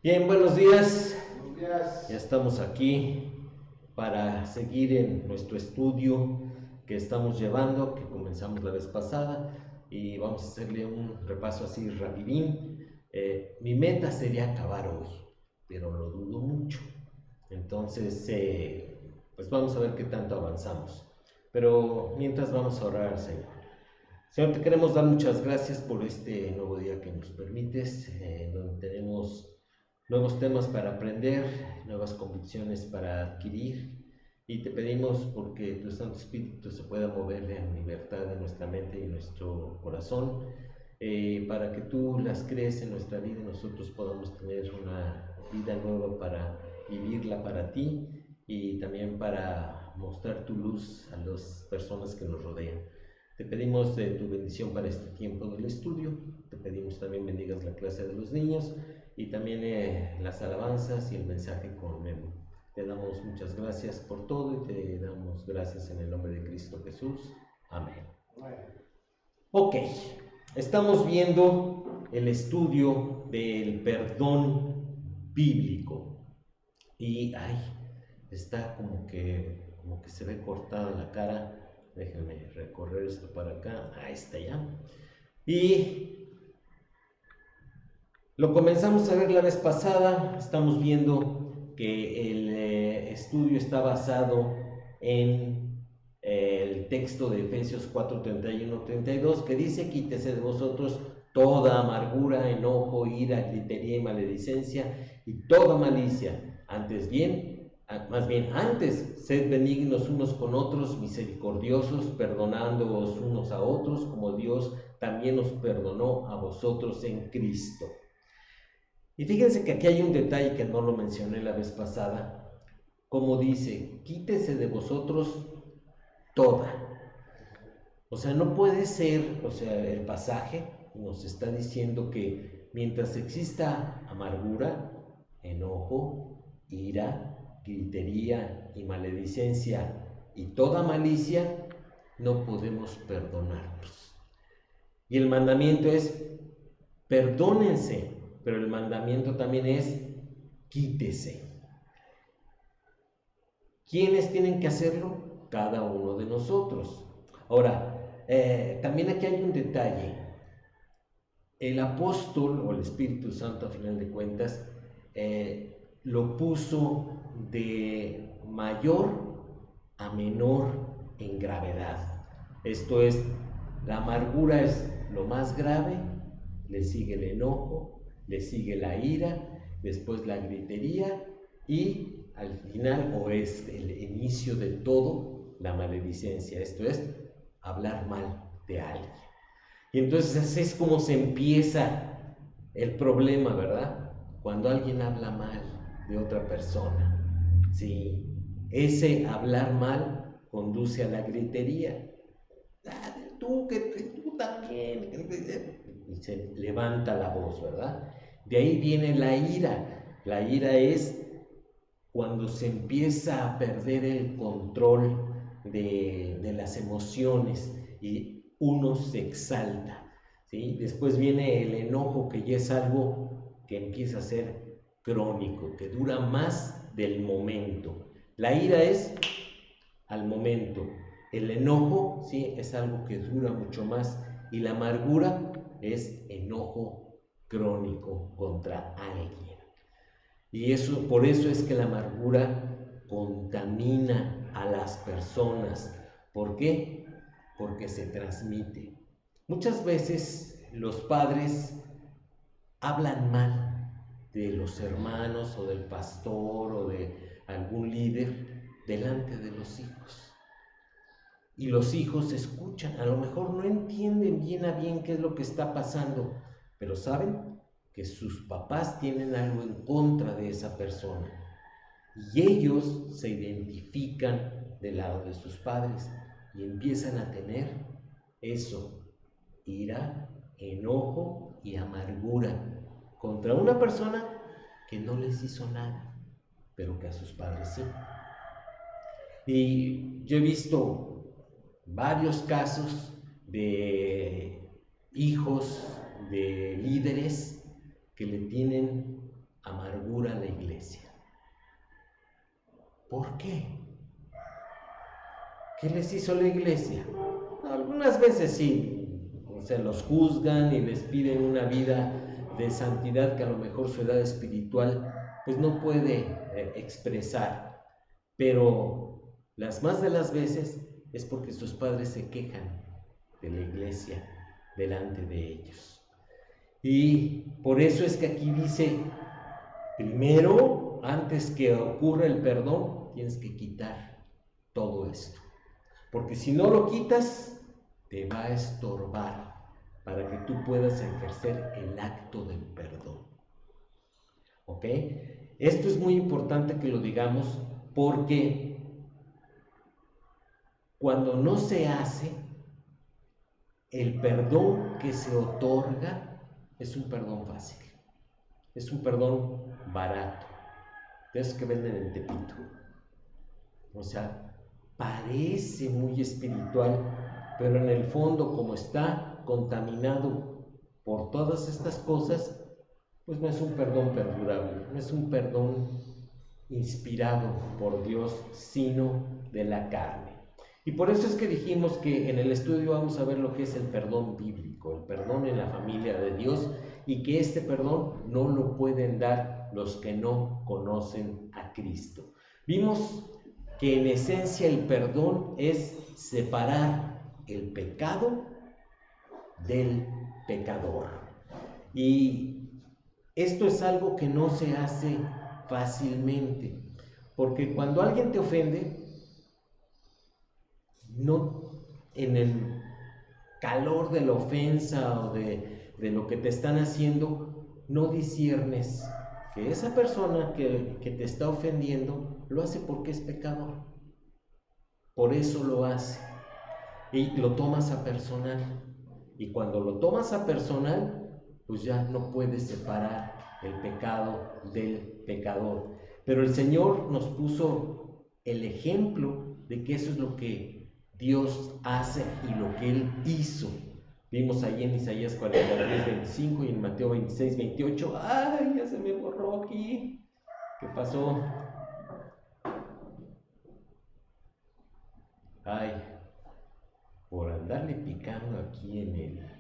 Bien, buenos días. Buenos días. Ya estamos aquí para seguir en nuestro estudio que estamos llevando, que comenzamos la vez pasada, y vamos a hacerle un repaso así rapidín. Mi meta sería acabar hoy, pero lo dudo mucho. Entonces, pues vamos a ver qué tanto avanzamos. Pero mientras vamos a orar al Señor. Señor, te queremos dar muchas gracias por este nuevo día que nos permites, donde tenemos nuevos temas para aprender, nuevas convicciones para adquirir, y te pedimos porque tu Santo Espíritu se pueda mover en libertad en nuestra mente y en nuestro corazón, para que tú las crees en nuestra vida y nosotros podamos tener una vida nueva para vivirla para ti y también para mostrar tu luz a las personas que nos rodean. Te pedimos tu bendición para este tiempo del estudio. Te pedimos también bendigas la clase de los niños y también las alabanzas y el mensaje con Memo. Te damos muchas gracias por todo y te damos gracias en el nombre de Cristo Jesús. Amén. Ok, estamos viendo el estudio del perdón bíblico y está como que se ve cortada la cara. Déjenme recorrer esto para acá. Ahí está ya. Y lo comenzamos a ver la vez pasada. Estamos viendo que el estudio está basado en el texto de Efesios 4, 31, 32, que dice: quítese de vosotros toda amargura, enojo, ira, gritería y maledicencia y toda malicia. Antes, sed benignos unos con otros, misericordiosos, perdonándoos unos a otros, como Dios también os perdonó a vosotros en Cristo. Y fíjense que aquí hay un detalle que no lo mencioné la vez pasada, como dice: quítese de vosotros toda. O sea, no puede ser, el pasaje nos está diciendo que mientras exista amargura, enojo, ira, gritería y maledicencia y toda malicia, no podemos perdonarnos. Y el mandamiento es: perdónense, pero el mandamiento también es: quítese. ¿Quiénes tienen que hacerlo? Cada uno de nosotros. Ahora, también aquí hay un detalle. El apóstol o el Espíritu Santo, a final de cuentas, lo puso de mayor a menor en gravedad. Esto es, la amargura es lo más grave, le sigue el enojo, le sigue la ira, después la gritería y al final, o es el inicio de todo, la maledicencia. Esto es, hablar mal de alguien. Y entonces así es como se empieza el problema, ¿verdad? Cuando alguien habla mal de otra persona. Sí, ese hablar mal conduce a la gritería. Tú también. Y se levanta la voz, ¿verdad? De ahí viene la ira. La ira es cuando se empieza a perder el control de las emociones y uno se exalta, ¿sí? Después viene el enojo, que ya es algo que empieza a ser crónico, que dura más del momento. La ira es al momento. El enojo, sí, es algo que dura mucho más. Y la amargura es enojo crónico contra alguien. Y por eso es que la amargura contamina a las personas. ¿Por qué? Porque se transmite. Muchas veces los padres hablan mal de los hermanos o del pastor o de algún líder delante de los hijos. Y los hijos escuchan, a lo mejor no entienden bien a bien qué es lo que está pasando, pero saben que sus papás tienen algo en contra de esa persona. Y ellos se identifican del lado de sus padres y empiezan a tener eso: ira, enojo y amargura contra una persona que no les hizo nada, pero que a sus padres sí. Y yo he visto varios casos de hijos de líderes que le tienen amargura a la iglesia. ¿Por qué? ¿Qué les hizo la iglesia? Algunas veces sí, los juzgan y les piden una vida de santidad que a lo mejor su edad espiritual pues no puede expresar, pero las más de las veces es porque sus padres se quejan de la iglesia delante de ellos. Y por eso es que aquí dice, primero, antes que ocurra el perdón, tienes que quitar todo esto. Porque si no lo quitas, te va a estorbar para que tú puedas ejercer el acto del perdón. ¿Ok? Esto es muy importante que lo digamos porque cuando no se hace, el perdón que se otorga es un perdón fácil. Es un perdón barato. De esos que venden en Tepito. O sea, parece muy espiritual, pero en el fondo, como está contaminado por todas estas cosas, pues no es un perdón perdurable, no es un perdón inspirado por Dios, sino de la carne. Y por eso es que dijimos que en el estudio vamos a ver lo que es el perdón bíblico, el perdón en la familia de Dios, y que este perdón no lo pueden dar los que no conocen a Cristo. Vimos que en esencia el perdón es separar el pecado del pecador. Y esto es algo que no se hace fácilmente, porque cuando alguien te ofende, no en el calor de la ofensa o de lo que te están haciendo, no disciernes que esa persona que te está ofendiendo lo hace porque es pecador. Por eso lo hace. Y lo tomas a personal. Y cuando lo tomas a personal, pues ya no puedes separar el pecado del pecador. Pero el Señor nos puso el ejemplo de que eso es lo que Dios hace y lo que Él hizo. Vimos ahí en Isaías 43, 25 y en Mateo 26, 28. ¡Ay, ya se me borró aquí! ¿Qué pasó? ¡Ay! Por andarle picando aquí en el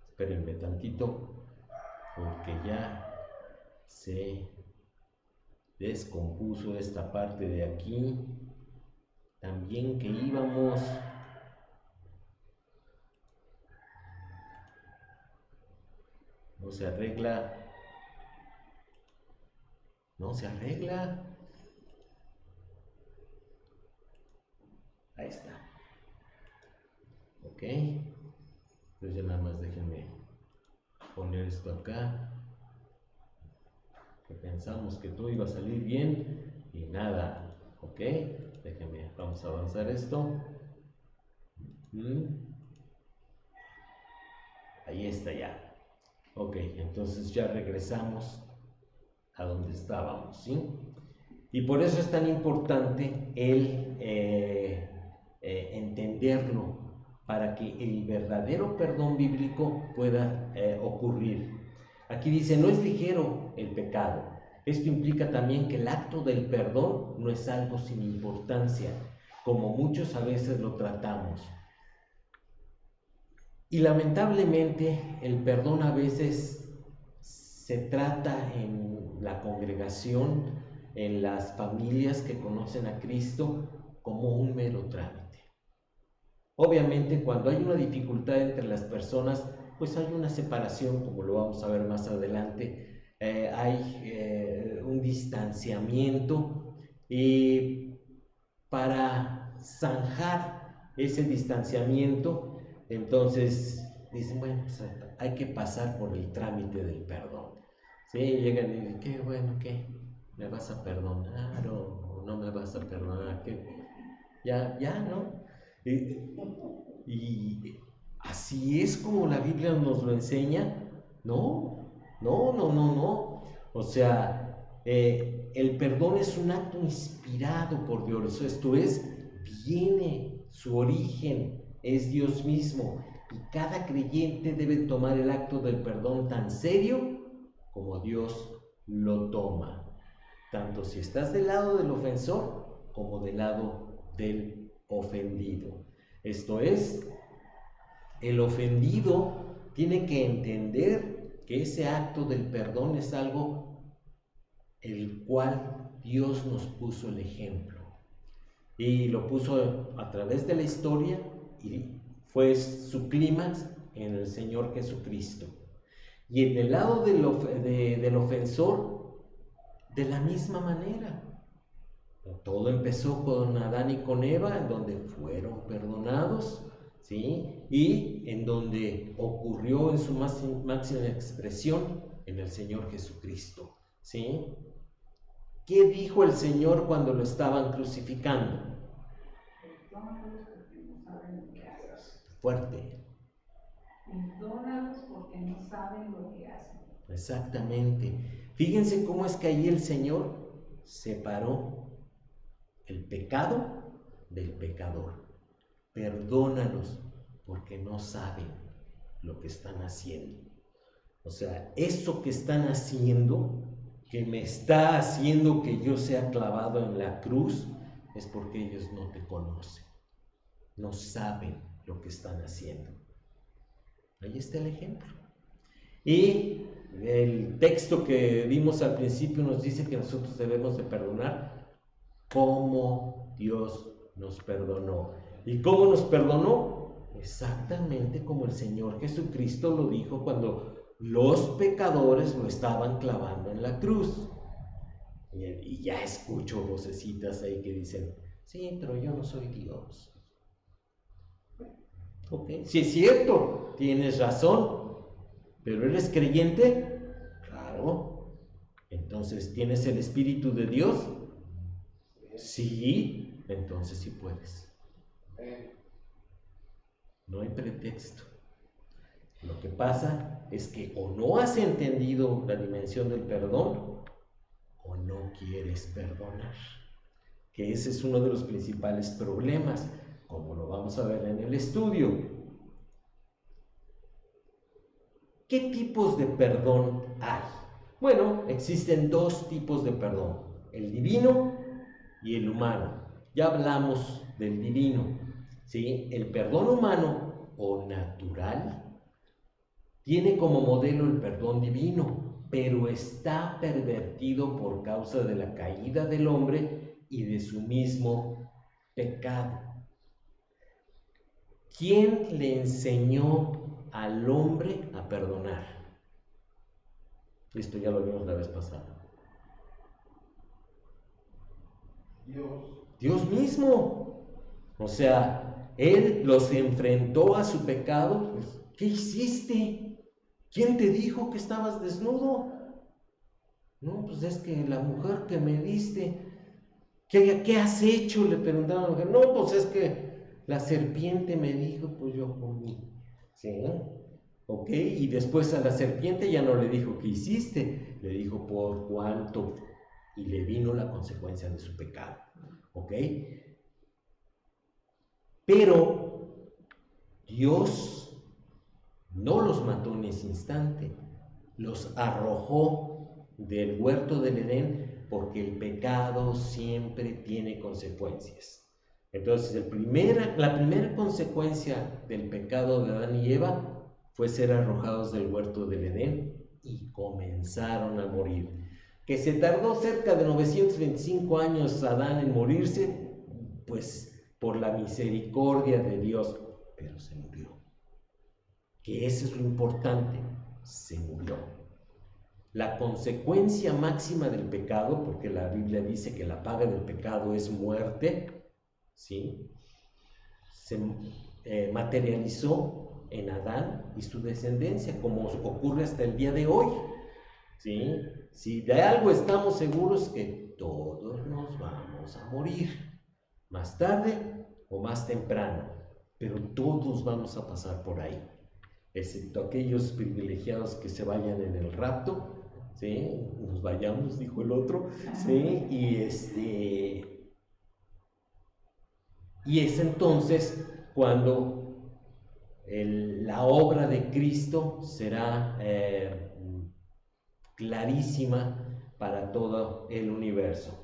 espérenme tantito, porque ya se descompuso esta parte de aquí. También que íbamos. No se arregla. No se arregla. Ahí está. Ok. Entonces ya nada más déjenme poner esto acá. Que pensamos que todo iba a salir bien y nada. Ok. Déjenme, vamos a avanzar esto. Ahí está ya. Ok, entonces ya regresamos a donde estábamos, ¿sí? Y por eso es tan importante el entenderlo, para que el verdadero perdón bíblico pueda ocurrir. Aquí dice, no es ligero el pecado. Esto implica también que el acto del perdón no es algo sin importancia, como muchos a veces lo tratamos. Y lamentablemente el perdón a veces se trata en la congregación, en las familias que conocen a Cristo, como un mero trámite. Obviamente cuando hay una dificultad entre las personas, pues hay una separación, como lo vamos a ver más adelante, hay un distanciamiento, y para zanjar ese distanciamiento, entonces dicen, bueno, pues hay que pasar por el trámite del perdón. Sí, llegan y dicen, qué bueno, ¿qué? ¿Me vas a perdonar o no me vas a perdonar? ¿Qué? Ya, ¿no? Y así es como la Biblia nos lo enseña. No. O sea, el perdón es un acto inspirado por Dios. Esto es, viene, su origen es Dios mismo. Y cada creyente debe tomar el acto del perdón tan serio como Dios lo toma, tanto si estás del lado del ofensor como del lado del ofendido. Esto es, el ofendido tiene que entender que ese acto del perdón es algo el cual Dios nos puso el ejemplo. Y lo puso a través de la historia y fue su clímax en el Señor Jesucristo. Y en el lado del ofensor, de la misma manera. Todo empezó con Adán y con Eva, en donde fueron perdonados, ¿sí? Y en donde ocurrió en su máxima expresión en el Señor Jesucristo, ¿sí? ¿Qué dijo el Señor cuando lo estaban crucificando? Perdónalos porque no saben lo que hacen. Fuerte. Perdónalos porque no saben lo que hacen. Exactamente. Fíjense cómo es que ahí el Señor separó el pecado del pecador. Perdónalos porque no saben lo que están haciendo. O sea, eso que están haciendo, que me está haciendo que yo sea clavado en la cruz, es porque ellos no te conocen, no saben lo que están haciendo. Ahí está el ejemplo. Y el texto que vimos al principio nos dice que nosotros debemos de perdonar como Dios nos perdonó. ¿Y cómo nos perdonó? Exactamente como el Señor Jesucristo lo dijo cuando los pecadores lo estaban clavando en la cruz. Y ya escucho vocecitas ahí que dicen, sí, pero yo no soy Dios. Ok, sí es cierto, tienes razón, pero ¿eres creyente? Claro. Entonces, ¿tienes el Espíritu de Dios? Sí, entonces sí puedes. No hay pretexto. Lo que pasa es que o no has entendido la dimensión del perdón o no quieres perdonar, que ese es uno de los principales problemas, como lo vamos a ver en el estudio. ¿Qué tipos de perdón hay? Bueno, existen dos tipos de perdón, el divino y el humano. Ya hablamos del divino, ¿sí? El perdón humano o natural tiene como modelo el perdón divino, pero está pervertido por causa de la caída del hombre y de su mismo pecado. ¿Quién le enseñó al hombre a perdonar? Esto ya lo vimos la vez pasada. Dios mismo. O sea, Él los enfrentó a su pecado. Pues, ¿qué hiciste? ¿Quién te dijo que estabas desnudo? No, pues es que la mujer que me diste. ¿Qué has hecho? Le preguntaron a la mujer. No, pues es que la serpiente me dijo, pues yo comí. ¿Sí? ¿Ok? Y después a la serpiente ya no le dijo qué hiciste, le dijo por cuánto, y le vino la consecuencia de su pecado. ¿Ok? Pero Dios no los mató en ese instante, los arrojó del huerto del Edén porque el pecado siempre tiene consecuencias. Entonces, la primera consecuencia del pecado de Adán y Eva fue ser arrojados del huerto del Edén y comenzaron a morir. Que se tardó cerca de 925 años Adán en morirse, pues por la misericordia de Dios, pero se murió. Que eso es lo importante, se murió. La consecuencia máxima del pecado, porque la Biblia dice que la paga del pecado es muerte, ¿sí? Se materializó en Adán y su descendencia, como ocurre hasta el día de hoy, ¿sí? Si de algo estamos seguros, que todos nos vamos a morir, más tarde o más temprano, pero todos vamos a pasar por ahí, excepto aquellos privilegiados que se vayan en el rapto, ¿sí? Nos vayamos, dijo el otro, ¿sí? Y es entonces cuando la obra de Cristo será clarísima para todo el universo.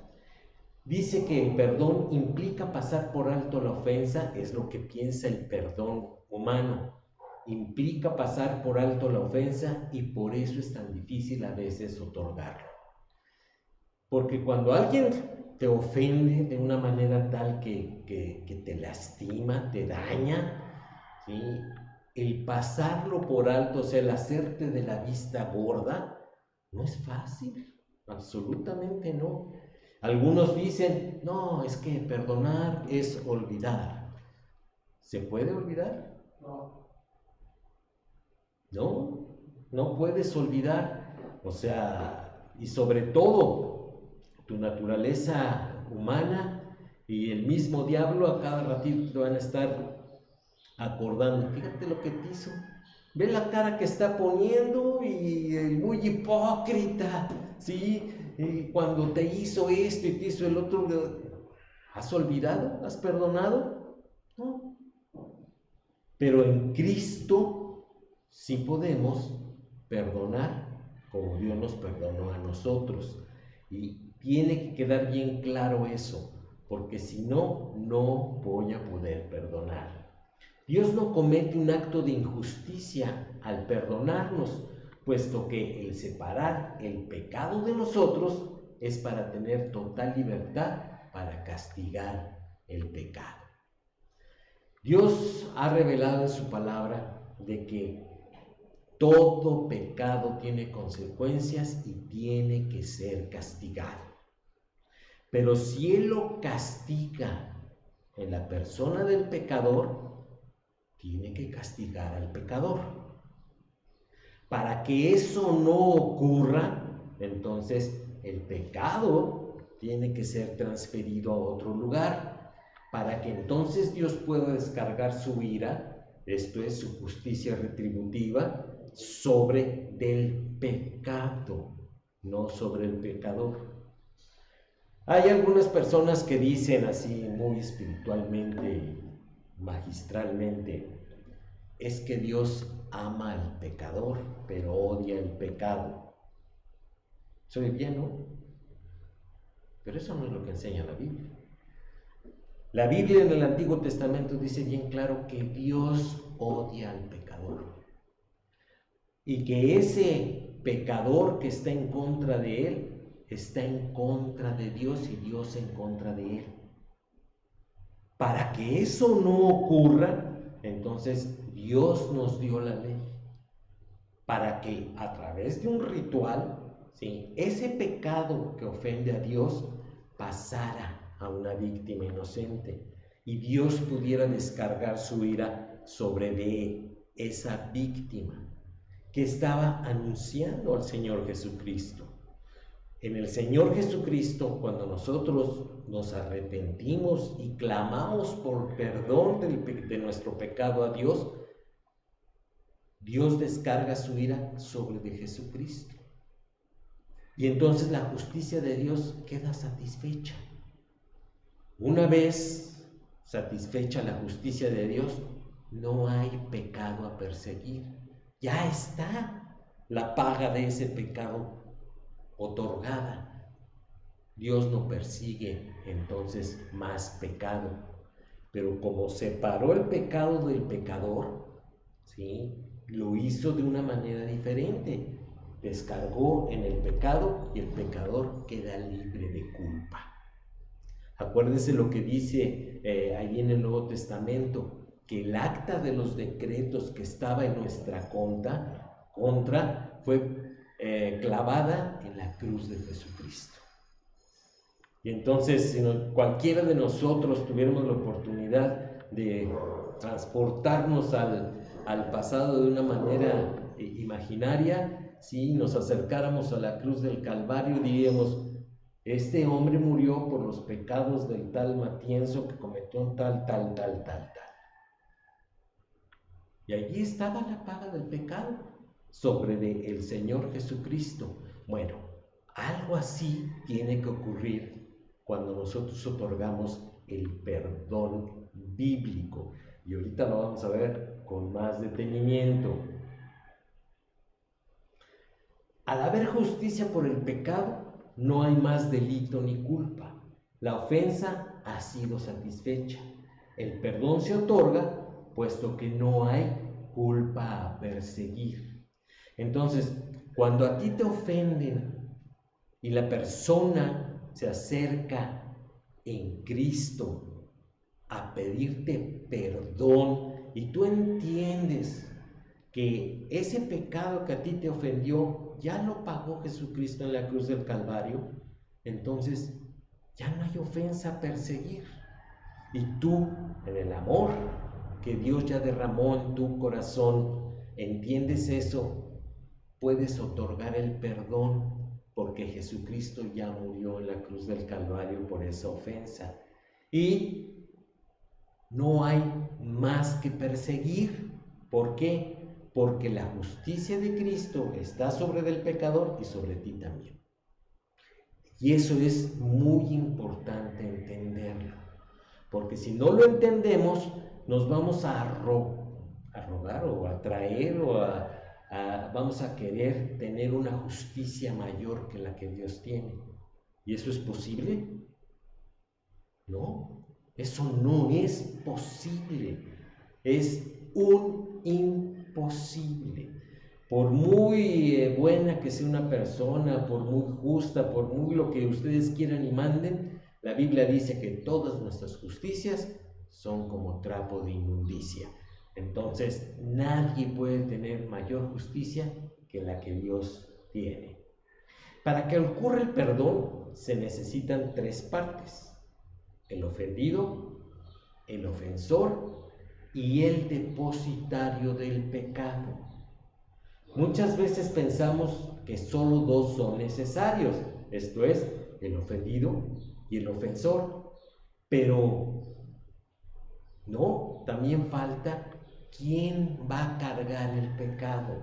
Dice que el perdón implica pasar por alto la ofensa, es lo que piensa el perdón humano. Implica pasar por alto la ofensa y por eso es tan difícil a veces otorgarlo. Porque cuando alguien te ofende de una manera tal que te lastima, te daña, ¿sí? El pasarlo por alto, o sea, el hacerte de la vista gorda, no es fácil, absolutamente no. Algunos dicen, no, es que perdonar es olvidar. ¿Se puede olvidar? No, no puedes olvidar. O sea, y sobre todo, tu naturaleza humana y el mismo diablo a cada ratito te van a estar acordando. Fíjate lo que te hizo. Ve la cara que está poniendo y el muy hipócrita, ¿sí? Y cuando te hizo esto y te hizo el otro, ¿has olvidado? ¿Has perdonado? No. Pero en Cristo sí podemos perdonar como Dios nos perdonó a nosotros. Y tiene que quedar bien claro eso, porque si no, no voy a poder perdonar. Dios no comete un acto de injusticia al perdonarnos, puesto que el separar el pecado de nosotros es para tener total libertad para castigar el pecado. Dios ha revelado en su palabra de que todo pecado tiene consecuencias y tiene que ser castigado. Pero si Él lo castiga en la persona del pecador, tiene que castigar al pecador. Para que eso no ocurra, entonces el pecado tiene que ser transferido a otro lugar, para que entonces Dios pueda descargar su ira, esto es su justicia retributiva, sobre del pecado, no sobre el pecador. Hay algunas personas que dicen así muy espiritualmente, magistralmente, es que Dios ama al pecador, pero odia el pecado. Soy bien, ¿no? Pero eso no es lo que enseña la Biblia. La Biblia en el Antiguo Testamento dice bien claro que Dios odia al pecador. Y que ese pecador que está en contra de él, está en contra de Dios y Dios en contra de él. Para que eso no ocurra, entonces Dios nos dio la ley. Para que a través de un ritual, ¿sí?, ese pecado que ofende a Dios pasara a una víctima inocente y Dios pudiera descargar su ira sobre de esa víctima que estaba anunciando al Señor Jesucristo. En el Señor Jesucristo, cuando nosotros nos arrepentimos y clamamos por perdón de nuestro pecado a Dios, Dios descarga su ira sobre de Jesucristo. Y entonces la justicia de Dios queda satisfecha. Una vez satisfecha la justicia de Dios, no hay pecado a perseguir. Ya está la paga de ese pecado otorgada. Dios no persigue entonces más pecado. Pero como separó el pecado del pecador, ¿sí?, lo hizo de una manera diferente. Descargó en el pecado y el pecador queda libre de culpa. Acuérdense lo que dice ahí en el Nuevo Testamento, que el acta de los decretos que estaba en nuestra contra fue clavada en la cruz de Jesucristo. Y entonces, si cualquiera de nosotros tuviéramos la oportunidad de transportarnos al pasado de una manera imaginaria, si nos acercáramos a la cruz del Calvario, diríamos, este hombre murió por los pecados del tal Matienzo que cometió tal. Y allí estaba la paga del pecado sobre el Señor Jesucristo. Bueno, algo así tiene que ocurrir cuando nosotros otorgamos el perdón bíblico. Y ahorita lo vamos a ver con más detenimiento. Al haber justicia por el pecado, no hay más delito ni culpa. La ofensa ha sido satisfecha. El perdón se otorga, puesto que no hay culpa a perseguir. Entonces, cuando a ti te ofenden y la persona se acerca en Cristo a pedirte perdón y tú entiendes que ese pecado que a ti te ofendió ya lo pagó Jesucristo en la cruz del Calvario, entonces ya no hay ofensa a perseguir. Y tú, en el amor que Dios ya derramó en tu corazón, entiendes eso, puedes otorgar el perdón porque Jesucristo ya murió en la cruz del Calvario por esa ofensa. Y no hay más que perseguir. ¿Por qué? Porque la justicia de Cristo está sobre el pecador y sobre ti también. Y eso es muy importante entenderlo, porque si no lo entendemos, nos vamos a arrogar o a traer o vamos a querer tener una justicia mayor que la que Dios tiene. ¿Y eso es posible? No, eso no es posible. Es un imposible. Por muy buena que sea una persona, por muy justa, por muy lo que ustedes quieran y manden, la Biblia dice que todas nuestras justicias son como trapo de inmundicia. Entonces, nadie puede tener mayor justicia que la que Dios tiene. Para que ocurra el perdón, se necesitan tres partes: el ofendido, el ofensor y el depositario del pecado. Muchas veces pensamos que solo dos son necesarios, esto es, el ofendido y el ofensor, pero no, también falta quién va a cargar el pecado.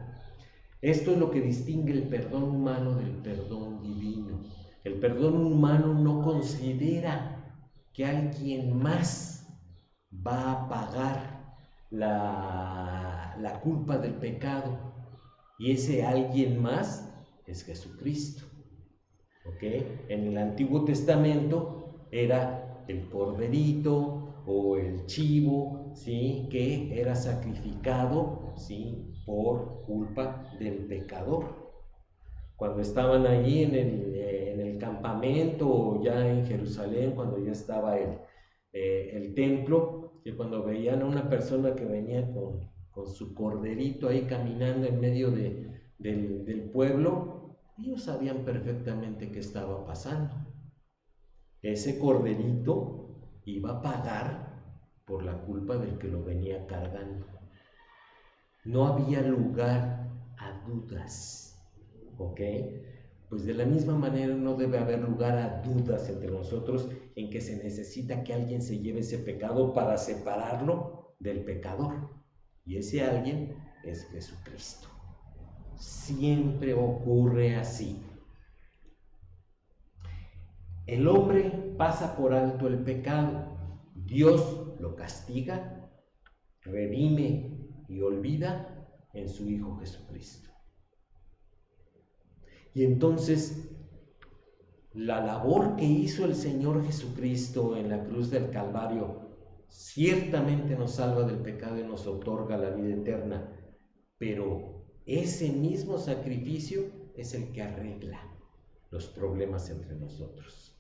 Esto es lo que distingue el perdón humano del perdón divino. El perdón humano no considera que alguien más va a pagar la culpa del pecado, y ese alguien más es Jesucristo. ¿Ok? En el Antiguo Testamento era el corderito o el chivo, ¿sí?, que era sacrificado, ¿sí?, por culpa del pecador. Cuando estaban allí en el campamento o ya en Jerusalén, cuando ya estaba el templo, que cuando veían a una persona que venía con su corderito ahí caminando en medio del pueblo, ellos sabían perfectamente qué estaba pasando. Ese corderito iba a pagar por la culpa del que lo venía cargando. No había lugar a dudas, ¿ok? Pues de la misma manera no debe haber lugar a dudas entre nosotros en que se necesita que alguien se lleve ese pecado para separarlo del pecador. Y ese alguien es Jesucristo. Siempre ocurre así. El hombre pasa por alto el pecado. Dios lo castiga, redime y olvida en su Hijo Jesucristo. Y entonces, la labor que hizo el Señor Jesucristo en la cruz del Calvario ciertamente nos salva del pecado y nos otorga la vida eterna, pero ese mismo sacrificio es el que arregla los problemas entre nosotros.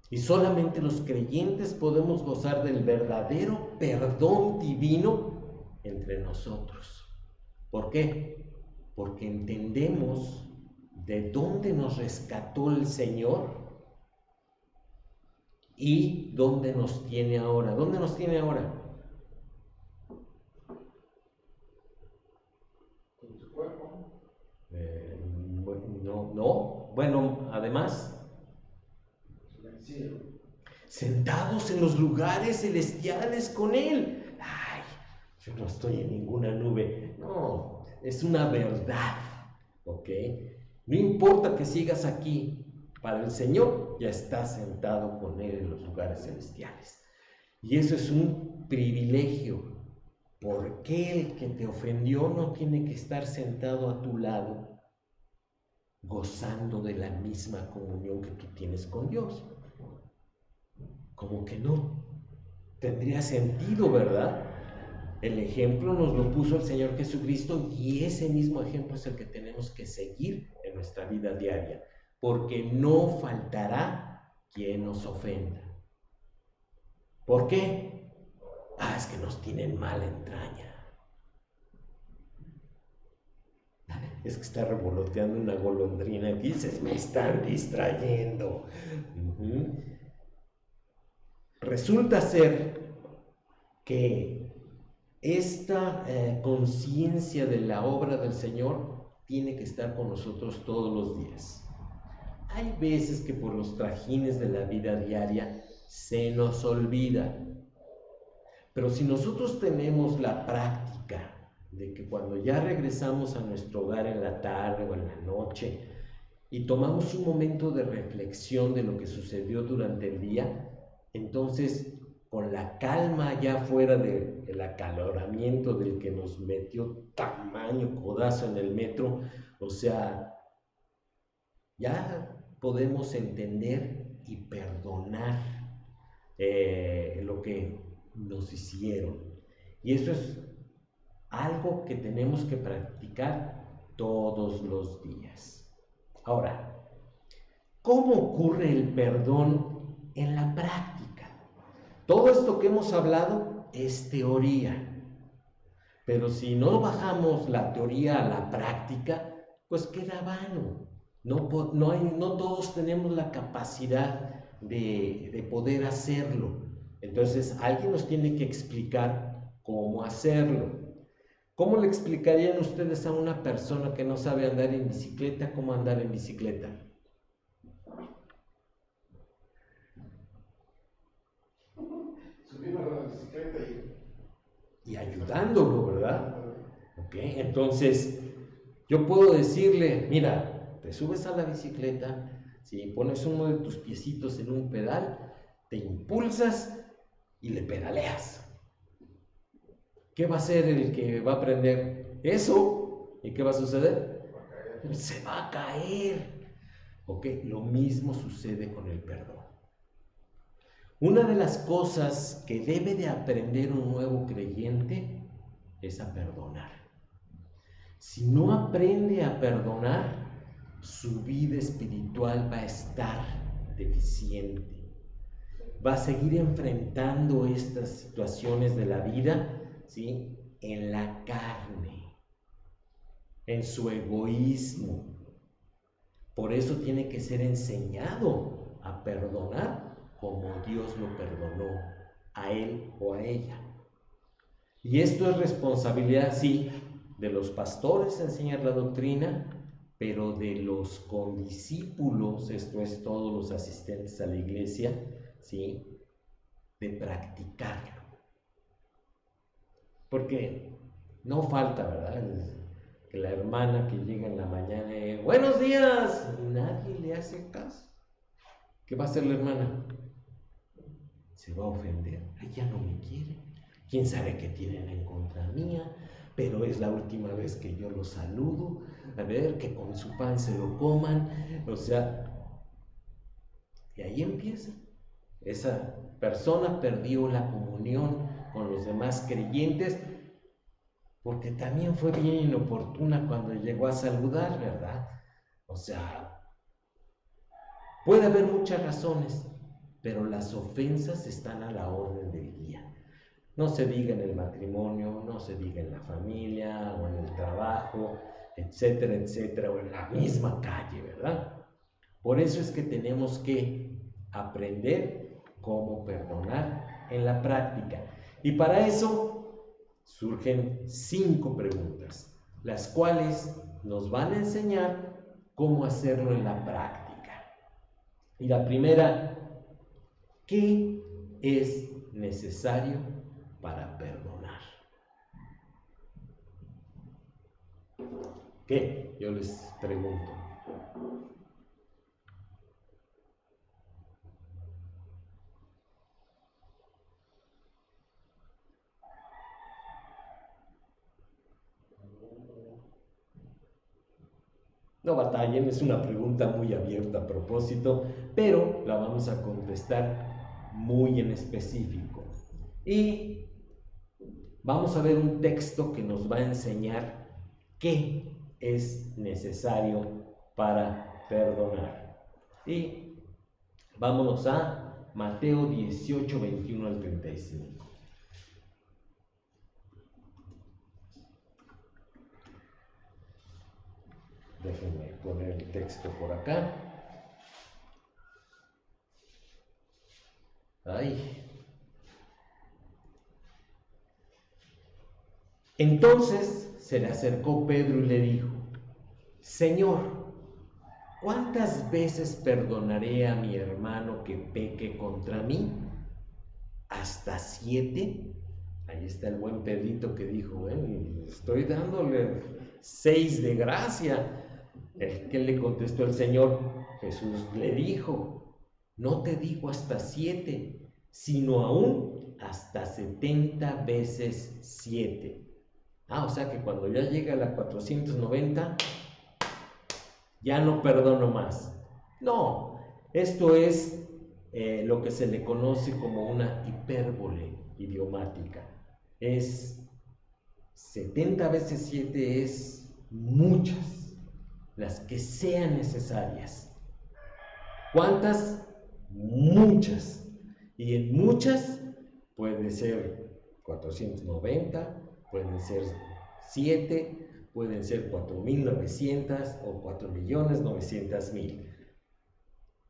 Y solamente los creyentes podemos gozar del verdadero perdón divino entre nosotros. ¿Por qué? Porque entendemos de dónde nos rescató el Señor y dónde nos tiene ahora. ¿Dónde nos tiene ahora? Con su cuerpo. No. Bueno, además, sentados en los lugares celestiales con Él. Ay, yo no estoy en ninguna nube. No, es una verdad, ¿ok? No importa que sigas aquí, para el Señor ya estás sentado con Él en los lugares celestiales. Y eso es un privilegio, porque el que te ofendió no tiene que estar sentado a tu lado gozando de la misma comunión que tú tienes con Dios. Como que no tendría sentido, ¿verdad? El ejemplo nos lo puso el Señor Jesucristo y ese mismo ejemplo es el que tenemos que seguir en nuestra vida diaria, porque no faltará quien nos ofenda. ¿Por qué? Es que nos tienen mala entraña. Es que está revoloteando una golondrina aquí y dices, me están distrayendo. Resulta ser que esta conciencia de la obra del Señor tiene que estar con nosotros todos los días. Hay veces que por los trajines de la vida diaria se nos olvida, pero si nosotros tenemos la práctica de que cuando ya regresamos a nuestro hogar en la tarde o en la noche y tomamos un momento de reflexión de lo que sucedió durante el día, entonces con la calma ya fuera del acaloramiento del que nos metió tamaño codazo en el metro, o sea, ya podemos entender y perdonar lo que nos hicieron. Y eso es algo que tenemos que practicar todos los días. Ahora, ¿cómo ocurre el perdón en la práctica? Todo esto que hemos hablado es teoría, pero si no bajamos la teoría a la práctica, pues queda vano. No todos tenemos la capacidad de poder hacerlo. Entonces, alguien nos tiene que explicar cómo hacerlo. ¿Cómo le explicarían ustedes a una persona que no sabe andar en bicicleta cómo andar en bicicleta? Subiendo a la bicicleta y ayudándolo, ¿verdad? Ok, entonces yo puedo decirle, mira, te subes a la bicicleta, si pones uno de tus piecitos en un pedal, te impulsas y le pedaleas. ¿Qué va a hacer el que va a aprender eso? ¿Y qué va a suceder? Se va a caer. Ok, lo mismo sucede con el perdón. Una de las cosas que debe de aprender un nuevo creyente es a perdonar. Si no aprende a perdonar, su vida espiritual va a estar deficiente. Va a seguir enfrentando estas situaciones de la vida, ¿sí?, en la carne, en su egoísmo. Por eso tiene que ser enseñado a perdonar como Dios lo perdonó a él o a ella. Y esto es responsabilidad, sí, de los pastores enseñar la doctrina, pero de los condiscípulos, esto es, todos los asistentes a la iglesia, ¿sí?, de practicarlo. Porque no falta, ¿verdad?, que la hermana que llega en la mañana, buenos días, nadie le hace caso. ¿Qué va a hacer la hermana? Se va a ofender. Ella no me quiere. ¿Quién sabe qué tienen en contra mía? Pero es la última vez que yo los saludo. A ver, que con su pan se lo coman. O sea, y ahí empieza. Esa persona perdió la comunión con los demás creyentes porque también fue bien inoportuna cuando llegó a saludar, ¿verdad? O sea, puede haber muchas razones, pero las ofensas están a la orden del día. No se diga en el matrimonio, no se diga en la familia o en el trabajo, etcétera, etcétera, o en la misma calle, ¿verdad? Por eso es que tenemos que aprender cómo perdonar en la práctica. Y para eso surgen 5 preguntas, las cuales nos van a enseñar cómo hacerlo en la práctica. Y la primera, ¿qué es necesario para perdonar? ¿Qué? Yo les pregunto. No batallen, es una pregunta muy abierta a propósito, pero la vamos a contestar muy en específico. Y vamos a ver un texto que nos va a enseñar qué es necesario para perdonar. Y vámonos a Mateo 18, 21 al 35. Déjenme poner el texto por acá. Ay. Entonces se le acercó Pedro y le dijo: Señor, ¿cuántas veces perdonaré a mi hermano que peque contra mí? ¿Hasta 7? Ahí está el buen Pedrito que dijo: estoy dándole 6 de gracia. ¿Qué le contestó el Señor? Jesús le dijo: no te digo hasta 7, sino aún hasta 70 veces 7. O sea que cuando ya llega a la 490, ya no perdono más. No, esto es lo que se le conoce como una hipérbole idiomática. Es 70 veces 7 es muchas, las que sean necesarias. ¿Cuántas? Muchas. Y en muchas puede ser 490, pueden ser 7, pueden ser 4.900 o 4.900.000.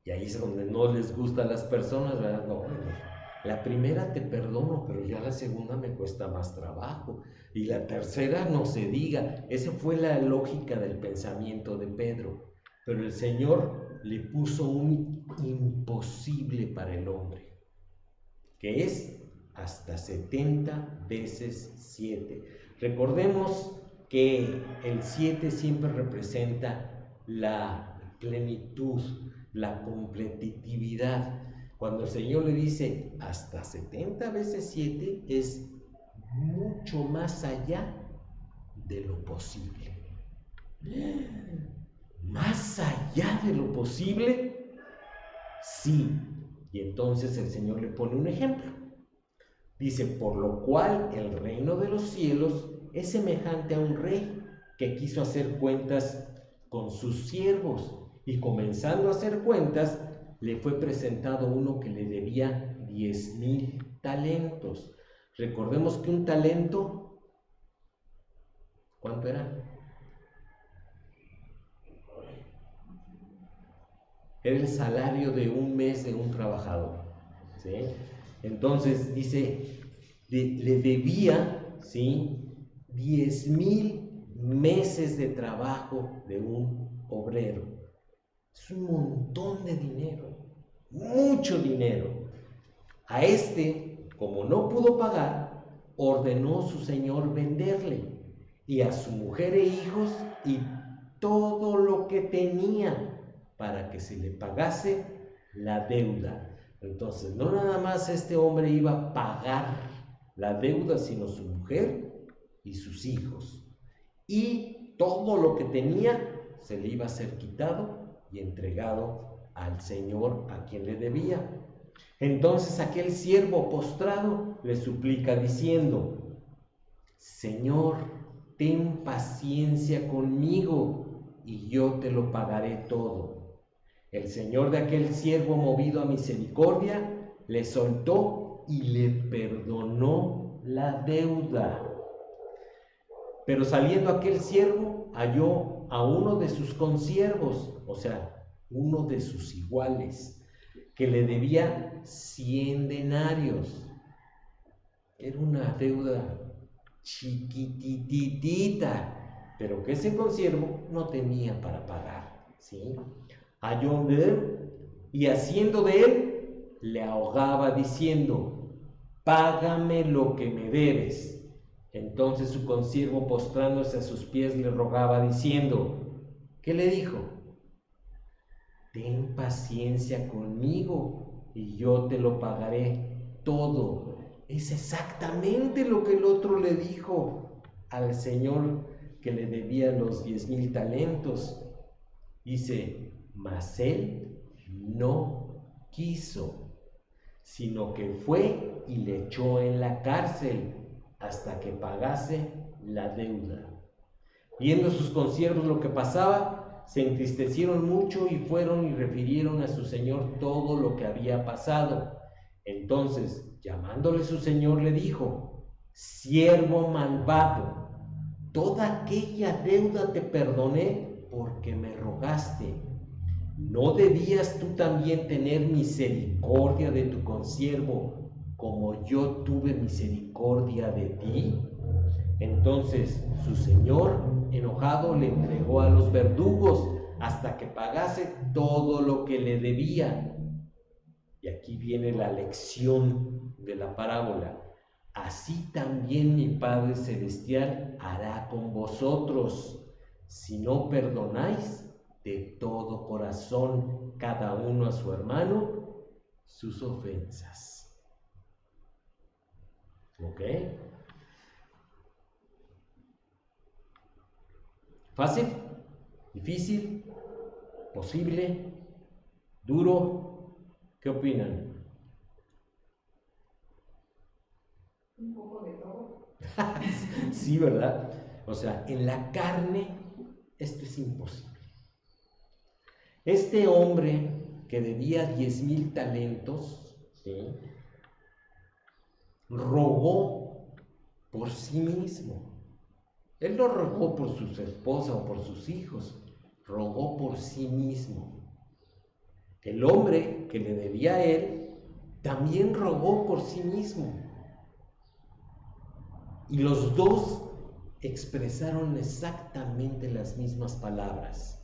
Y ahí es donde no les gusta a las personas, ¿verdad? No, la primera te perdono, pero ya la segunda me cuesta más trabajo. Y la tercera no se diga. Esa fue la lógica del pensamiento de Pedro. Pero el Señor le puso un imposible para el hombre, que es hasta 70 veces 7. Recordemos que el 7 siempre representa la plenitud, la completitividad. Cuando el Señor le dice hasta 70 veces 7, es mucho más allá de lo posible. ¿Más allá de lo posible? Sí. Y entonces el Señor le pone un ejemplo. Dice: por lo cual el reino de los cielos es semejante a un rey que quiso hacer cuentas con sus siervos, y comenzando a hacer cuentas, le fue presentado uno que le debía 10,000 talentos. Recordemos que un talento, ¿cuánto era? Era el salario de un mes de un trabajador, ¿sí? Entonces dice, le debía, ¿sí?, 10,000 meses de trabajo de un obrero. Es un montón de dinero, mucho dinero. A este, como no pudo pagar, ordenó su señor venderle, y a su mujer e hijos y todo lo que tenía, para que se le pagase la deuda. Entonces, no nada más este hombre iba a pagar la deuda, sino su mujer y sus hijos. Y todo lo que tenía se le iba a ser quitado y entregado al Señor a quien le debía. Entonces aquel siervo postrado le suplica diciendo: Señor, ten paciencia conmigo y yo te lo pagaré todo. El señor de aquel siervo, movido a misericordia, le soltó y le perdonó la deuda. Pero saliendo aquel siervo, halló a uno de sus consiervos, o sea, uno de sus iguales, que le debía 100 denarios. Era una deuda chiquititita, pero que ese consiervo no tenía para pagar, ¿sí? Halló de él, y haciendo de él, le ahogaba diciendo: págame lo que me debes. Entonces su consiervo, postrándose a sus pies, le rogaba diciendo, ¿qué le dijo? Ten paciencia conmigo y yo te lo pagaré todo. Es exactamente lo que el otro le dijo al señor que le debía los 10,000 talentos. Dice, mas él no quiso, sino que fue y le echó en la cárcel hasta que pagase la deuda. Viendo sus consiervos lo que pasaba, se entristecieron mucho y fueron y refirieron a su señor todo lo que había pasado. Entonces, llamándole su señor, le dijo, siervo malvado, toda aquella deuda te perdoné porque me rogaste. ¿No debías tú también tener misericordia de tu consiervo como yo tuve misericordia de ti? Entonces su señor, enojado, le entregó a los verdugos hasta que pagase todo lo que le debía. Y aquí viene la lección de la parábola. Así también mi Padre Celestial hará con vosotros, si no perdonáis de todo corazón cada uno a su hermano sus ofensas. ¿Ok? ¿Fácil? ¿Difícil? ¿Posible? ¿Duro? ¿Qué opinan? Un poco de todo. Sí, ¿verdad? O sea, en la carne esto es imposible. Este hombre que debía 10,000 talentos, ¿sí?, rogó por sí mismo. Él no rogó por su esposa o por sus hijos, rogó por sí mismo. El hombre que le debía a él también rogó por sí mismo. Y los dos expresaron exactamente las mismas palabras,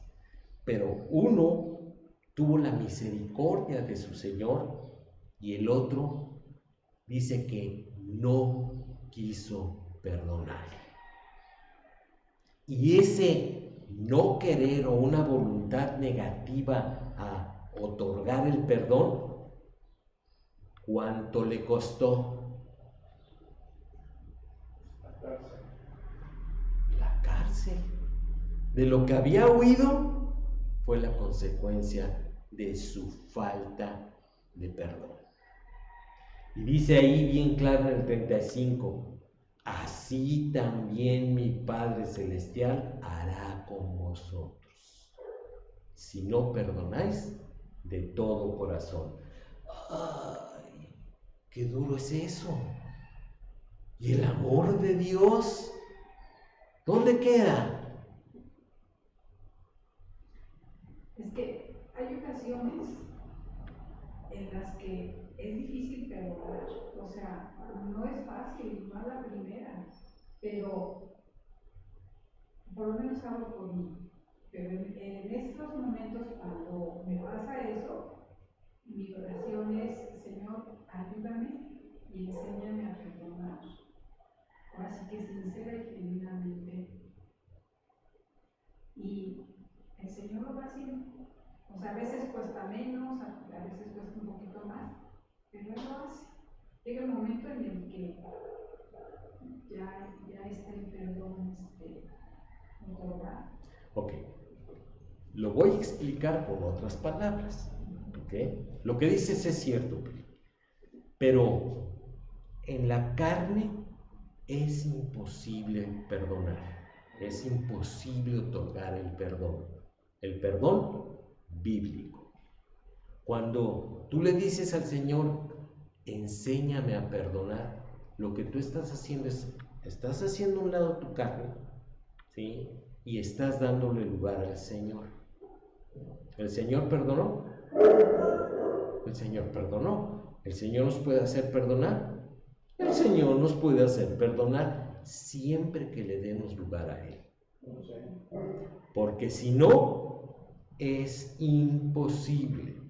pero uno tuvo la misericordia de su Señor y el otro dice que no quiso perdonar. Y ese no querer o una voluntad negativa a otorgar el perdón, ¿cuánto le costó? La cárcel. De lo que había huido fue la consecuencia de su falta de perdón. Y dice ahí bien claro en el 35, así también mi Padre Celestial hará con vosotros, si no perdonáis de todo corazón. ¡Ay, qué duro es eso! ¿Y el amor de Dios dónde queda? Es que hay ocasiones en las que es difícil perdonar, o sea, no es fácil, no a la primera, pero por lo menos hablo por mí. Pero en estos momentos cuando me pasa eso, mi oración es, Señor, ayúdame y enséñame a perdonar. Ahora sí que sincera y genuinamente. Y el Señor lo va haciendo. O sea, a veces cuesta menos, a veces cuesta un poquito más, pero Él lo hace. Llega el momento en el que ya está el perdón otorgado. Ok, lo voy a explicar con otras palabras. ¿Ok? Lo que dices es cierto, pero en la carne es imposible perdonar, es imposible otorgar el perdón bíblico. Cuando tú le dices al Señor, enséñame a perdonar, lo que tú estás haciendo es, estás haciendo a un lado tu carne, ¿sí?, y estás dándole lugar al Señor. ¿El Señor perdonó? El Señor perdonó. ¿El Señor nos puede hacer perdonar? El Señor nos puede hacer perdonar siempre que le demos lugar a Él. Porque si no, es imposible.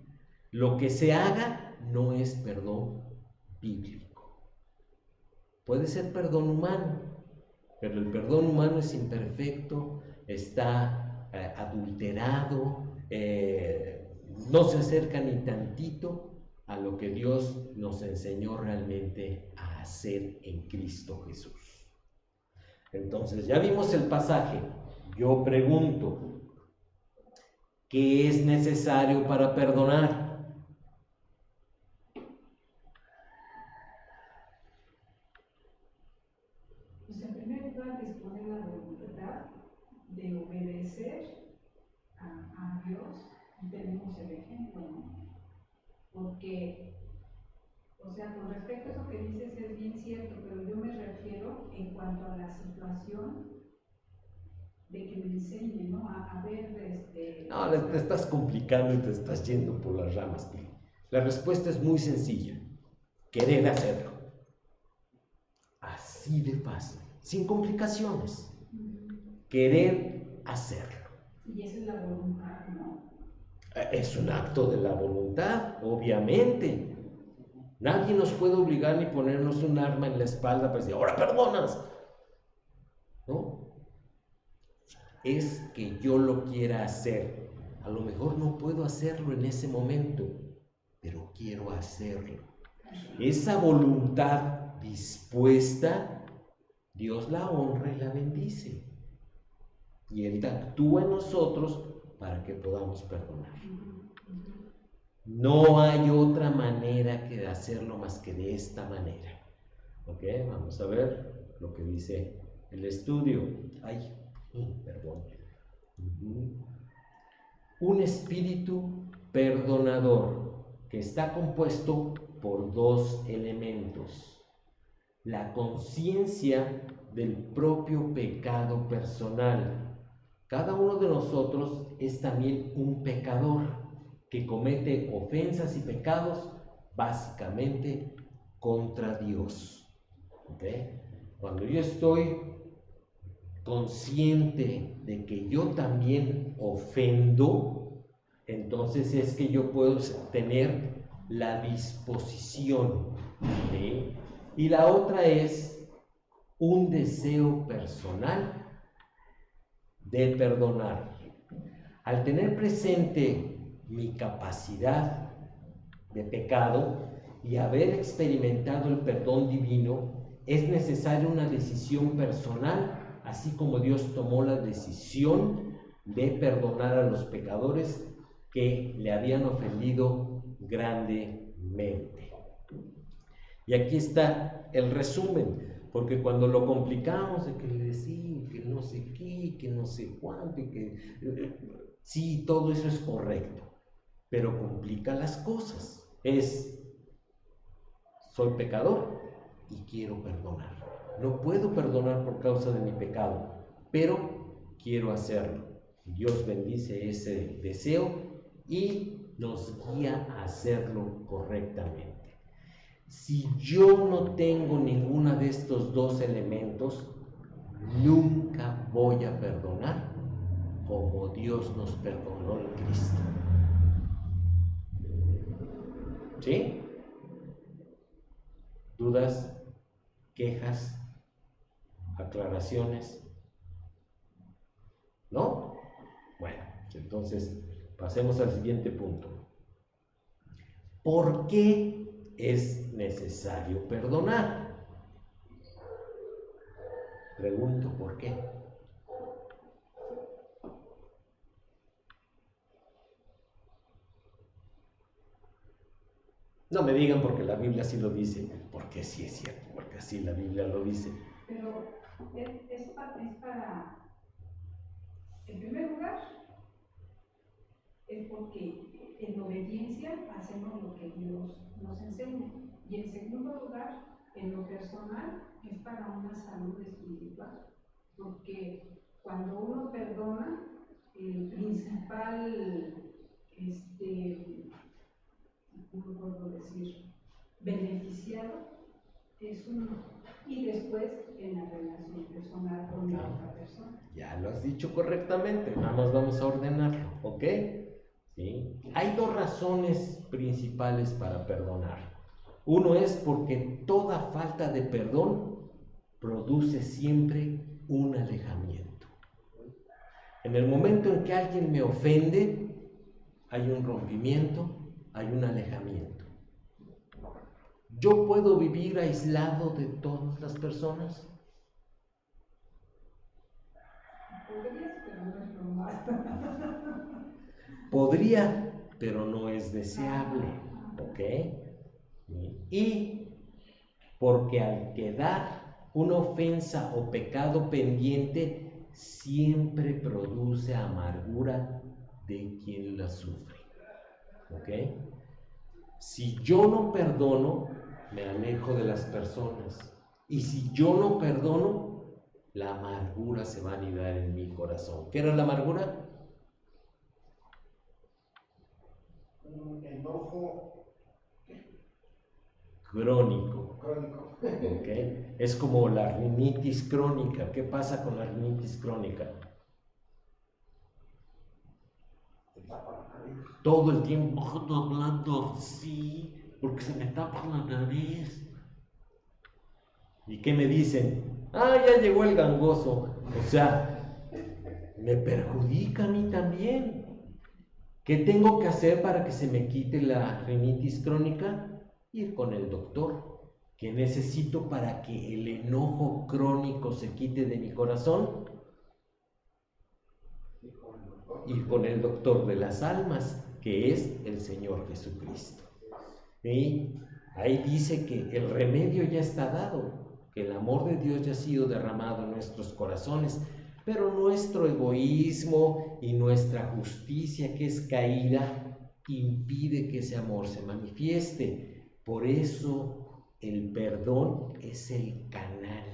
Lo que se haga no es perdón bíblico. Puede ser perdón humano, pero el perdón humano es imperfecto, está adulterado, no se acerca ni tantito a lo que Dios nos enseñó realmente a hacer en Cristo Jesús. Entonces, ya vimos el pasaje. Yo pregunto, ¿Qué es necesario para perdonar? Pues en primer lugar dispone la voluntad de obedecer a Dios, y tenemos el ejemplo, ¿no? Porque, o sea, con respecto a eso que dices es bien cierto, pero yo me refiero en cuanto a la situación de que me enseñe, ¿no? A ver, No, te estás complicando y te estás yendo por las ramas, Pili. La respuesta es muy sencilla. Querer hacerlo. Así de fácil, sin complicaciones. Querer hacerlo. Y esa es la voluntad, ¿no? Es un acto de la voluntad, obviamente. Nadie nos puede obligar ni ponernos un arma en la espalda para decir, ahora perdonas. ¿No? Es que yo lo quiera hacer. A lo mejor no puedo hacerlo en ese momento, pero quiero hacerlo. Esa voluntad dispuesta, Dios la honra y la bendice. Y Él actúa en nosotros para que podamos perdonar. No hay otra manera que de hacerlo más que de esta manera. ¿Ok? Vamos a ver lo que dice el estudio. Ay, perdón. Un espíritu perdonador que está compuesto por dos elementos: la conciencia del propio pecado personal. Cada uno de nosotros es también un pecador que comete ofensas y pecados básicamente contra Dios. ¿Okay? Cuando yo estoy consciente de que yo también ofendo, entonces es que yo puedo tener la disposición, ¿sí? Y la otra es un deseo personal de perdonar. Al tener presente mi capacidad de pecado y haber experimentado el perdón divino, es necesaria una decisión personal, así como Dios tomó la decisión de perdonar a los pecadores que le habían ofendido grandemente. Y aquí está el resumen, porque cuando lo complicamos de que le decimos que no sé qué, que no sé cuánto, y que sí, todo eso es correcto, pero complica las cosas. Soy pecador y quiero perdonar. No puedo perdonar por causa de mi pecado, pero quiero hacerlo. Dios bendice ese deseo y nos guía a hacerlo correctamente. Si yo no tengo ninguno de estos dos elementos, nunca voy a perdonar como Dios nos perdonó en Cristo. ¿Sí? ¿Dudas? ¿Quejas? ¿Aclaraciones? ¿No? Bueno, entonces pasemos al siguiente punto. ¿Por qué es necesario perdonar? Pregunto, ¿por qué? No me digan porque la Biblia sí lo dice, porque sí es cierto, porque así la Biblia lo dice. Pero es para, en primer lugar, es porque en obediencia hacemos lo que Dios nos enseña. Y en segundo lugar, en lo personal, es para una salud espiritual. Porque cuando uno perdona, el principal, ¿cómo puedo decir? Beneficiado es uno. Y después en la relación personal con la otra persona. Ya lo has dicho correctamente, nada más vamos a ordenarlo, ¿ok? ¿Sí? Hay dos razones principales para perdonar. Uno es porque toda falta de perdón produce siempre un alejamiento. En el momento en que alguien me ofende, hay un rompimiento, hay un alejamiento. ¿Yo puedo vivir aislado de todas las personas? Podrías, pero no es lo más. Podría, pero no es deseable, ¿ok? Y porque al quedar una ofensa o pecado pendiente, siempre produce amargura de quien la sufre, ¿ok? Si yo no perdono, me alejo de las personas. Y si yo no perdono, la amargura se va a anidar en mi corazón. ¿Qué era la amargura? Un enojo Crónico. crónico. ¿Okay? Es como la rinitis crónica. ¿Qué pasa con la rinitis crónica? Todo el tiempo ando hablando así, porque se me tapa la nariz. ¿Y qué me dicen? Ah, ya llegó el gangoso. O sea, me perjudica a mí también. ¿Qué tengo que hacer para que se me quite la rinitis crónica? Ir con el doctor. ¿Qué necesito para que el enojo crónico se quite de mi corazón? Ir con el doctor de las almas, que es el Señor Jesucristo. Y ahí dice que el remedio ya está dado, que el amor de Dios ya ha sido derramado en nuestros corazones, pero nuestro egoísmo y nuestra justicia, que es caída, impide que ese amor se manifieste. Por eso el perdón es el canal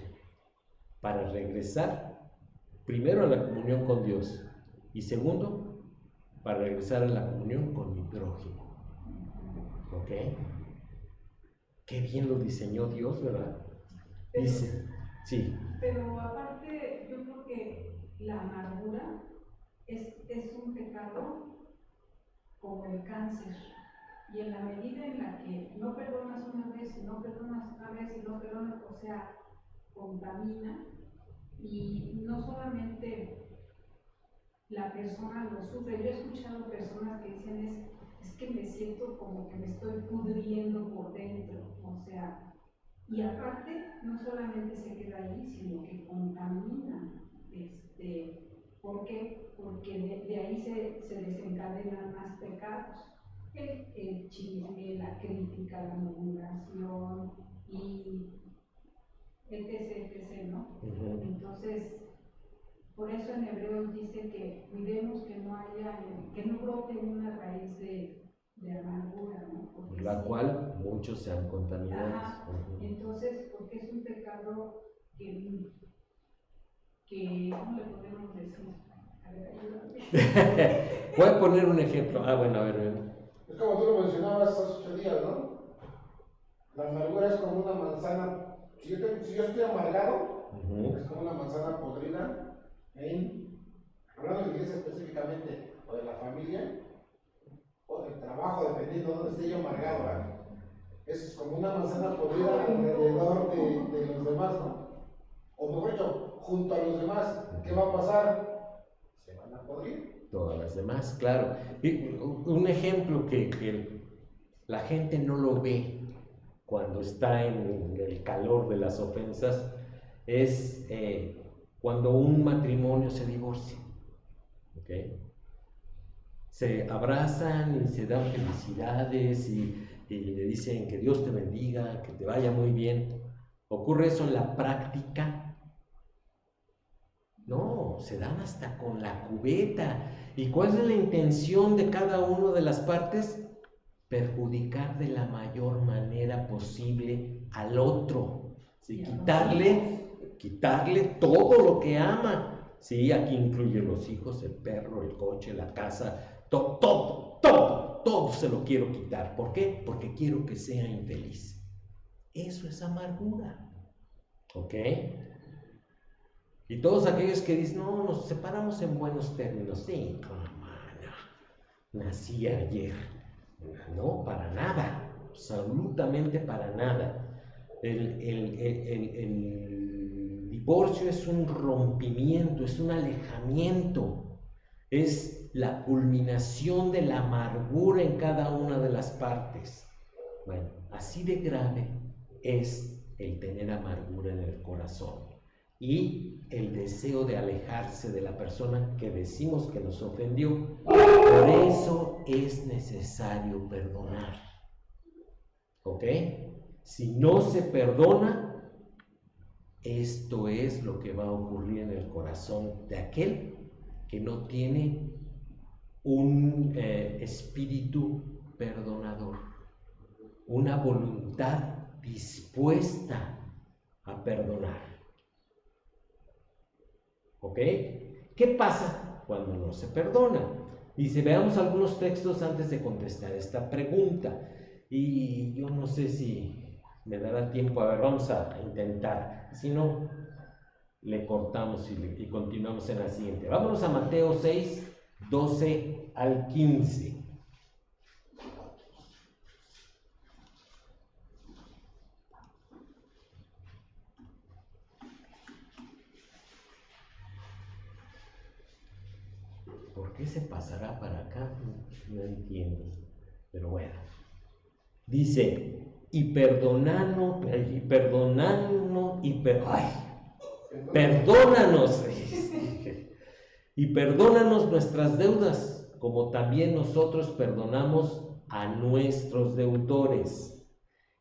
para regresar primero a la comunión con Dios y segundo, para regresar a la comunión con mi prójimo. ¿Ok? Qué bien lo diseñó Dios, ¿verdad? Dice, sí. Pero aparte, yo creo que la amargura es un pecado como el cáncer. Y en la medida en la que no perdonas una vez y no perdonas otra vez y no perdonas, o sea, contamina. Y no solamente la persona lo sufre. Yo he escuchado personas que dicen es que me siento como que me estoy pudriendo por dentro, o sea, y aparte no solamente se queda ahí, sino que contamina. ¿Por qué? Porque de ahí se desencadenan más pecados. El chisme, la crítica, la murmuración y etc., ¿no? Entonces, por eso en Hebreos dice que cuidemos que no haya, que no brote una raíz de amargura, ¿no? Porque La cual muchos se han contaminado. Ajá. Entonces, porque es un pecado que ¿cómo le podemos decir? A ver, ayúdame. Voy a poner un ejemplo. Bueno, a ver. Es como tú lo mencionabas hace 8 días, ¿no? La amargura es como una manzana. Si yo estoy amargado, es como una manzana podrida hablando de la iglesia específicamente, o de la familia, o del trabajo, dependiendo de dónde esté yo amargado, ¿verdad? Es como una manzana podrida alrededor de los demás, ¿no? O mejor dicho, junto a los demás. ¿Qué va a pasar? Se van a podrir. Todas las demás, claro. Y un ejemplo que la gente no lo ve cuando está en el calor de las ofensas es cuando un matrimonio se divorcia. ¿Okay? Se abrazan y se dan felicidades y le dicen que Dios te bendiga, que te vaya muy bien. ¿Ocurre eso en la práctica? No, se dan hasta con la cubeta. ¿Y cuál es la intención de cada una de las partes? Perjudicar de la mayor manera posible al otro. ¿Sí? Quitarle todo lo que ama. Sí, aquí incluye los hijos, el perro, el coche, la casa, todo se lo quiero quitar. ¿Por qué? Porque quiero que sea infeliz. Eso es amargura. ¿Ok? Y todos aquellos que dicen, no, nos separamos en buenos términos. Sí, nací ayer. No, para nada, absolutamente para nada. El divorcio es un rompimiento, es un alejamiento, es la culminación de la amargura en cada una de las partes. Bueno, así de grave es el tener amargura en el corazón. y el deseo de alejarse de la persona que decimos que nos ofendió. Por eso es necesario perdonar. ¿Ok? Si no se perdona, esto es lo que va a ocurrir en el corazón de aquel que no tiene un espíritu perdonador, una voluntad dispuesta a perdonar. ¿Ok? ¿Qué pasa cuando no se perdona? Dice, veamos algunos textos antes de contestar esta pregunta. Y yo no sé si me dará tiempo. A ver, vamos a intentar. Si no, le cortamos y continuamos en la siguiente. Vámonos a Mateo 6, 12 al 15. ¿Por qué se pasará para acá? No entiendo. Pero bueno. Dice, perdónanos y perdónanos nuestras deudas, como también nosotros perdonamos a nuestros deudores.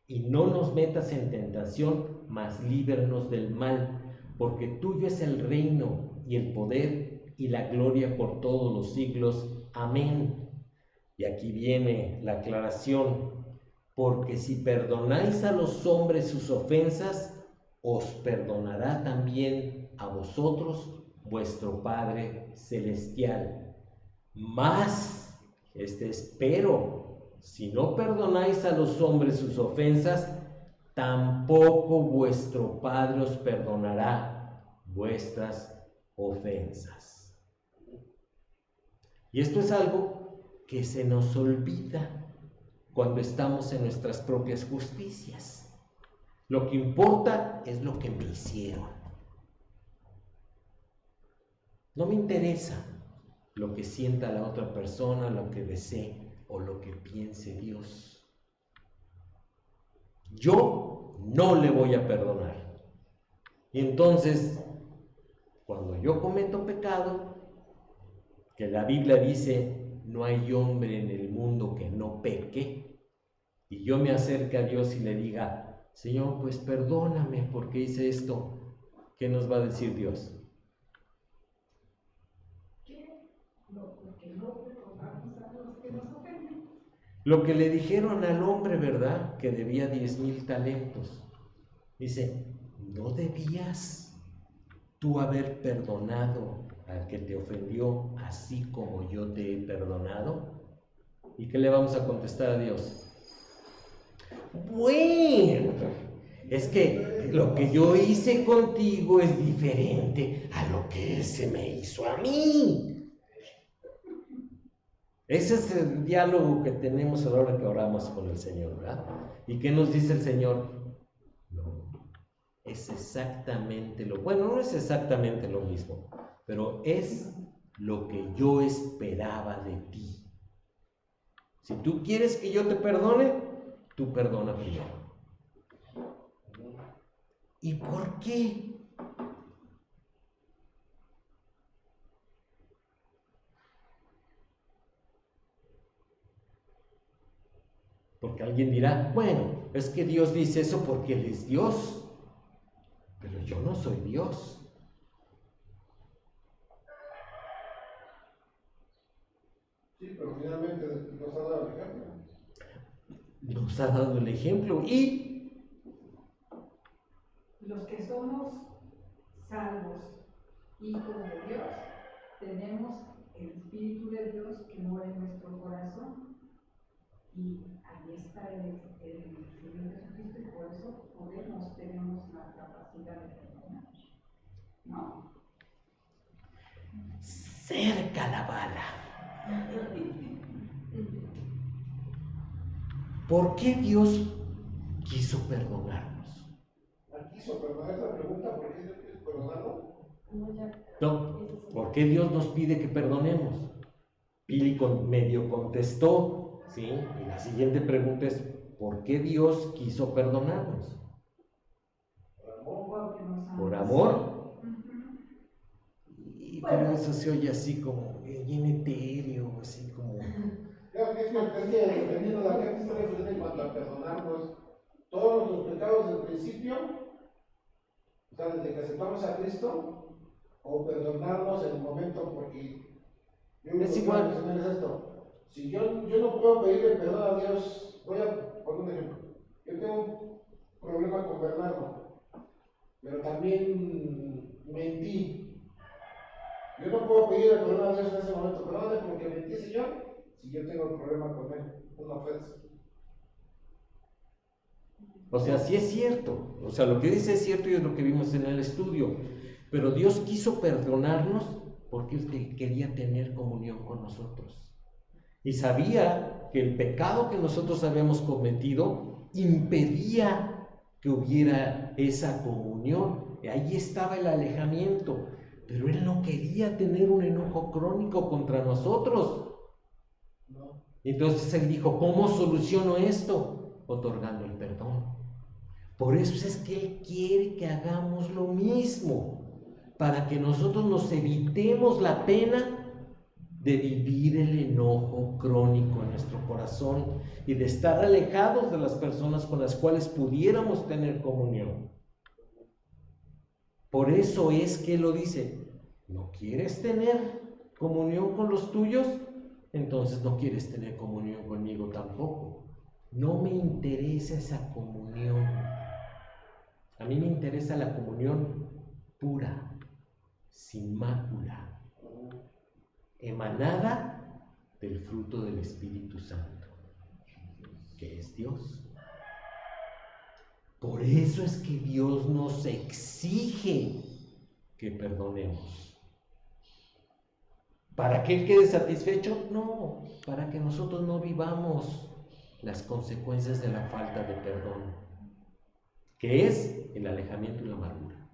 Y no nos metas en tentación, mas líbranos del mal, porque tuyo es el reino y el poder y la gloria por todos los siglos. Amén. Y aquí viene la aclaración. Porque si perdonáis a los hombres sus ofensas, os perdonará también a vosotros vuestro Padre Celestial. Mas, pero, si no perdonáis a los hombres sus ofensas, tampoco vuestro Padre os perdonará vuestras ofensas. Y esto es algo que se nos olvida cuando estamos en nuestras propias justicias. Lo que importa es lo que me hicieron. No me interesa lo que sienta la otra persona, lo que desee o lo que piense Dios. Yo no le voy a perdonar. Y entonces, cuando yo cometo pecado, que la Biblia dice, no hay hombre en el mundo que no peque, y yo me acerque a Dios y le diga, Señor, pues perdóname porque hice esto, ¿qué nos va a decir Dios? Lo que le dijeron al hombre, ¿verdad? Que debía 10,000 talentos. Dice, ¿no debías tú haber perdonado al que te ofendió así como yo te he perdonado? ¿Y qué le vamos a contestar a Dios? Bueno, es que lo que yo hice contigo es diferente a lo que se me hizo a mí. Ese es el diálogo que tenemos a la hora que oramos con el Señor, ¿verdad? ¿Y qué nos dice el Señor? No, es exactamente no es exactamente lo mismo, pero es lo que yo esperaba de ti. Si tú quieres que yo te perdone, tú perdona primero. ¿Y por qué? Porque alguien dirá, bueno, es que Dios dice eso porque Él es Dios, pero yo no soy Dios. Sí, pero finalmente nos ha dado el ejemplo. Nos ha dado el ejemplo y los que somos salvos, hijos de Dios, tenemos el Espíritu de Dios que mora en nuestro corazón y ahí está el Señor Jesucristo y por eso tenemos la capacidad de perdonar, ¿no? Cerca la bala. ¿Por qué Dios quiso perdonarnos? ¿Quiso perdonar esa pregunta? ¿Por qué Dios quiso perdonarlo? No, ¿por qué Dios nos pide que perdonemos? Pili medio contestó, ¿sí? Y la siguiente pregunta es, ¿por qué Dios quiso perdonarnos? Por amor. ¿Por amor? pero eso se oye así como bien etéreo, así como... Creo que dependiendo de la gente está refiriendo en cuanto a perdonarnos todos nuestros pecados del principio, o sea, desde que aceptamos a Cristo, o perdonarnos en el momento, porque yo es igual. Es esto. Si yo no puedo pedirle perdón a Dios, voy a poner un ejemplo. Yo tengo un problema con Bernardo, pero también mentí. Yo no puedo pedirle perdón a Dios en ese momento, perdóname porque mentí, Señor, si yo tengo un problema con Él, una ofensa. O sea, sí es cierto, o sea, lo que dice es cierto y es lo que vimos en el estudio, pero Dios quiso perdonarnos porque Él quería tener comunión con nosotros. Y sabía que el pecado que nosotros habíamos cometido impedía que hubiera esa comunión. Y ahí estaba el alejamiento, pero Él no quería tener un enojo crónico contra nosotros. Entonces Él dijo, ¿cómo soluciono esto? Otorgando el perdón. Por eso es que Él quiere que hagamos lo mismo, para que nosotros nos evitemos la pena de vivir el enojo crónico en nuestro corazón y de estar alejados de las personas con las cuales pudiéramos tener comunión. Por eso es que Él lo dice, ¿no quieres tener comunión con los tuyos? Entonces no quieres tener comunión conmigo tampoco. No me interesa esa comunión. A mí me interesa la comunión pura, sin mácula, emanada del fruto del Espíritu Santo, que es Dios. Por eso es que Dios nos exige que perdonemos. ¿Para que Él quede satisfecho? No, para que nosotros no vivamos las consecuencias de la falta de perdón, que es el alejamiento y la amargura.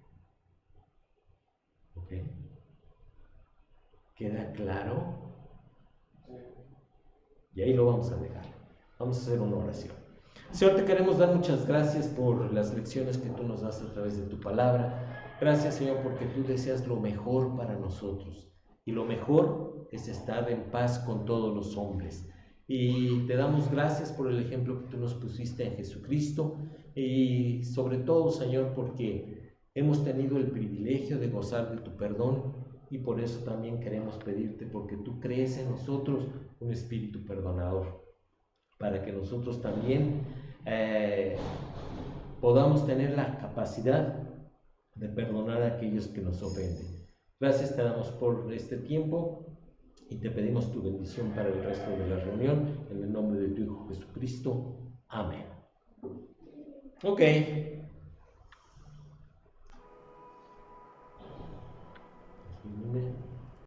¿Ok? ¿Queda claro? Y ahí lo vamos a dejar. Vamos a hacer una oración. Señor, te queremos dar muchas gracias por las lecciones que tú nos das a través de tu palabra. Gracias, Señor, porque tú deseas lo mejor para nosotros. Y lo mejor es estar en paz con todos los hombres. Y te damos gracias por el ejemplo que tú nos pusiste en Jesucristo. Y sobre todo, Señor, porque hemos tenido el privilegio de gozar de tu perdón. Y por eso también queremos pedirte, porque tú crees en nosotros un espíritu perdonador, para que nosotros también podamos tener la capacidad de perdonar a aquellos que nos ofenden. Gracias te damos por este tiempo y te pedimos tu bendición para el resto de la reunión, en el nombre de tu Hijo Jesucristo. Amén. Ok.